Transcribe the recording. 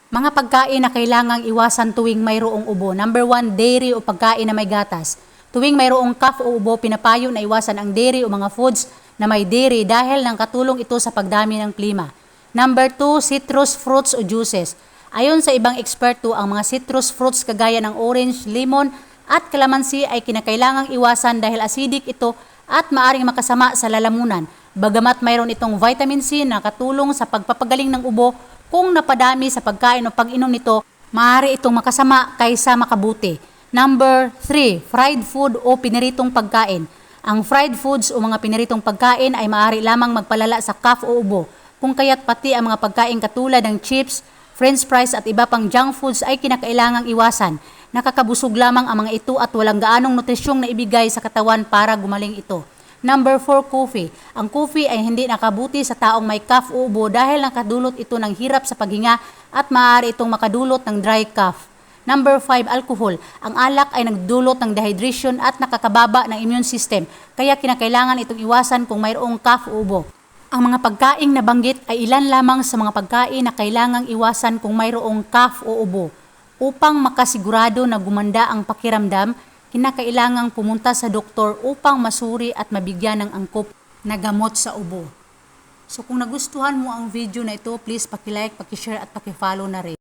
Mga pagkain na kailangang iwasan tuwing mayroong ubo. Number 1, dairy o pagkain na may gatas. Tuwing mayroong cough o ubo, pinapayo na iwasan ang dairy o mga foods na may dairy dahil nang katulong ito sa pagdami ng klima. Number 2, citrus fruits o juices. Ayon sa ibang eksperto, ang mga citrus fruits kagaya ng orange, lemon at kalamansi ay kinakailangang iwasan dahil acidic ito at maaring makasama sa lalamunan. Bagamat mayroon itong vitamin C na katulong sa pagpapagaling ng ubo, kung napadami sa pagkain o pag-inom nito, maaari itong makasama kaysa makabuti. Number 3, fried food o piniritong pagkain. Ang fried foods o mga piniritong pagkain ay maaari lamang magpalala sa cough o ubo. Kung kaya't pati ang mga pagkain katulad ng chips, french fries at iba pang junk foods ay kinakailangang iwasan. Nakakabusog lamang ang mga ito at walang gaanong nutrisyong naibigay sa katawan para gumaling ito. Number 4, coffee. Ang coffee ay hindi nakabuti sa taong may cough o ubo dahil nakadulot ito ng hirap sa paghinga at maaari itong makadulot ng dry cough. Number 5, alcohol. Ang alak ay nagdulot ng dehydration at nakakababa ng immune system, kaya kinakailangan itong iwasan kung mayroong cough o ubo. Ang mga pagkaing nabanggit ay ilan lamang sa mga pagkain na kailangang iwasan kung mayroong cough o ubo. Upang makasigurado na gumanda ang pakiramdam, kinakailangang pumunta sa doktor upang masuri at mabigyan ng angkop na gamot sa ubo. So kung nagustuhan mo ang video na ito, please paki-like, paki-share at paki-follow na rin.